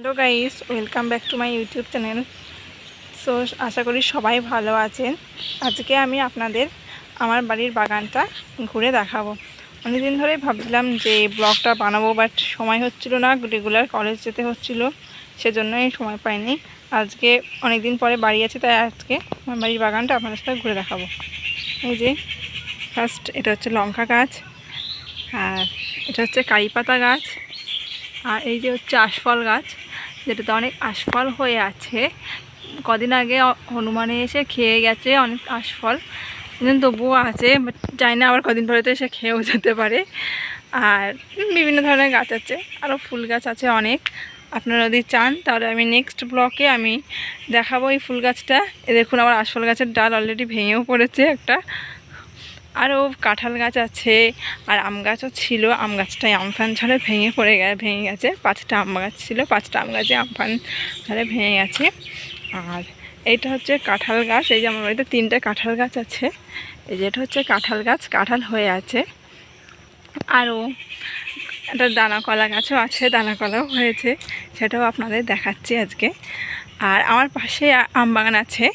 Hello guys, welcome back to my YouTube channel. So আশা করি সবাই ভালো আছেন। আজকে আমি আপনাদের আমার বাড়ির বাগানটা ঘুরে দেখাবো। অনেকদিন ধরেই ভাবছিলাম যে ব্লগটা বানাবো, বাট সময় হচ্ছিল না, রেগুলার কলেজ যেতে হচ্ছিল, সেজন্যই সময় পাইনি। আজকে অনেক দিন পরে বাড়ি আছে, তাই আজকে আমার বাড়ির বাগানটা আপনাদের সাথে ঘুরে দেখাবো। এই যে ফার্স্ট এটা হচ্ছে লঙ্কা গাছ, আর এটা হচ্ছে কারি পাতা গাছ, আর এই যে হচ্ছে আশফল গাছ, যেটাতে অনেক আশফল হয়ে আছে। কদিন আগে হনুমানে এসে খেয়ে গেছে অনেক আশফল, কিন্তু তবুও আছে, বাট জানি না আবার কদিন পরে তো এসে খেয়েও যেতে পারে। আর বিভিন্ন ধরনের গাছ আছে, আরও ফুল গাছ আছে অনেক। আপনারা যদি চান তাহলে আমি নেক্সট ব্লকে আমি দেখাবো এই ফুল গাছটা। দেখুন আমার আশফল গাছের ডাল অলরেডি ভেঙেও পড়েছে একটা। আরও কাঁঠাল গাছ আছে, আর আম গাছও ছিল। আম গাছটাই আমফান ঝড়ে ভেঙে গেছে। 5টা আম গাছ ছিল, 5টা আম গাছে আমফান ঝড়ে ভেঙে গেছে। আর এইটা হচ্ছে কাঁঠাল গাছ। এই যে আমার বাড়িতে 3টে কাঁঠাল গাছ আছে। এই যেটা হচ্ছে কাঁঠাল গাছ, কাঁঠাল হয়ে আছে। আরও একটা দানা কলা গাছও আছে, দানা কলাও হয়েছে, সেটাও আপনাদের দেখাচ্ছি আজকে। আর আমার পাশে আম বাগান আছে,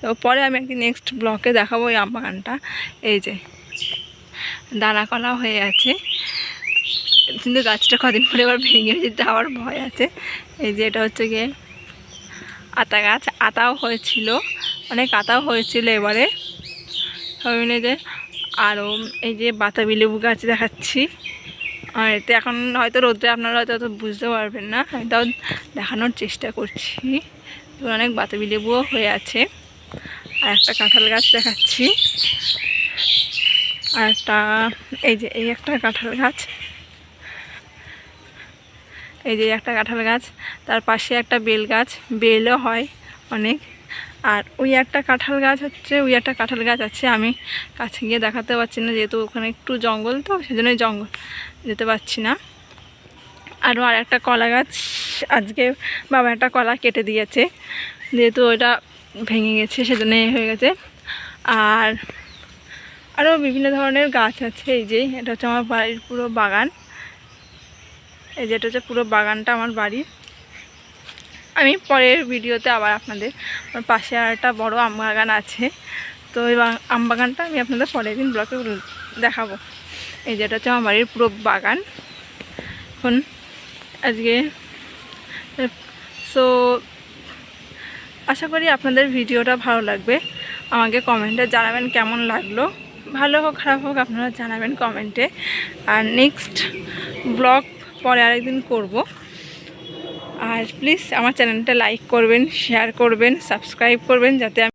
তো পরে আমি একদিন নেক্সট ব্লকে দেখাবো এই আম বাগানটা। এই যে দানা কলা হয়ে আছে, কিন্তু গাছটা কদিন পরে আবার ভেঙে যেতে আবার ভয় আছে। এই যে এটা হচ্ছে গিয়ে আতা গাছ, আতাও হয়েছিল, অনেক আতাও হয়েছিল এবারে সবাই মিলে। যে আরও এই যে বাতাবি লেবু গাছ দেখাচ্ছি। আর এতে এখন হয়তো রোদ্রে আপনারা হয়তো অত বুঝতে পারবেন না, আমি তাও দেখানোর চেষ্টা করছি। অনেক বাতাবি লেবুও হয়ে আছে। আর একটা কাঁঠাল গাছ দেখাচ্ছি, আর একটা এই যে এই একটা কাঁঠাল গাছ, এই যে একটা কাঁঠাল গাছ, তার পাশে একটা বেল গাছ, বেলও হয় অনেক। আর ওই একটা কাঁঠাল গাছ হচ্ছে, ওই একটা কাঁঠাল গাছ আছে, আমি কাছে গিয়ে দেখাতে পারছি না যেহেতু ওখানে একটু জঙ্গল, তো সেজন্যই জঙ্গল যেতে পারছি না। আরও আর একটা কলা গাছ, আজকে বাবা একটা কলা কেটে দিয়েছে, যেহেতু ওইটা ভেঙে গেছে সেজন্য হয়ে গেছে। আর আরও বিভিন্ন ধরনের গাছ আছে। এই যে এটা হচ্ছে আমার বাড়ির পুরো বাগান। এই যে এটা হচ্ছে পুরো বাগানটা আমার বাড়ির। আমি পরের ভিডিওতে আবার আপনাদের আমার পাশে আর একটা বড়ো আম বাগান আছে, তো এই আম বাগানটা আমি আপনাদের পরের দিন ব্লকে দেখাবো। এই যে এটা হচ্ছে আমার বাড়ির পুরো বাগান এখন আজকে। সো আশা করি আপনাদের ভিডিওটা ভালো লাগবে। আমাকে কমেন্টে জানাবেন কেমন লাগলো, ভালো হোক খারাপ হোক আপনারা জানাবেন কমেন্টে। আর নেক্সট ব্লগ পরে আরেকদিন করব। আর প্লিজ আমার চ্যানেলটা লাইক করবেন, শেয়ার করবেন, সাবস্ক্রাইব করবেন, যাতে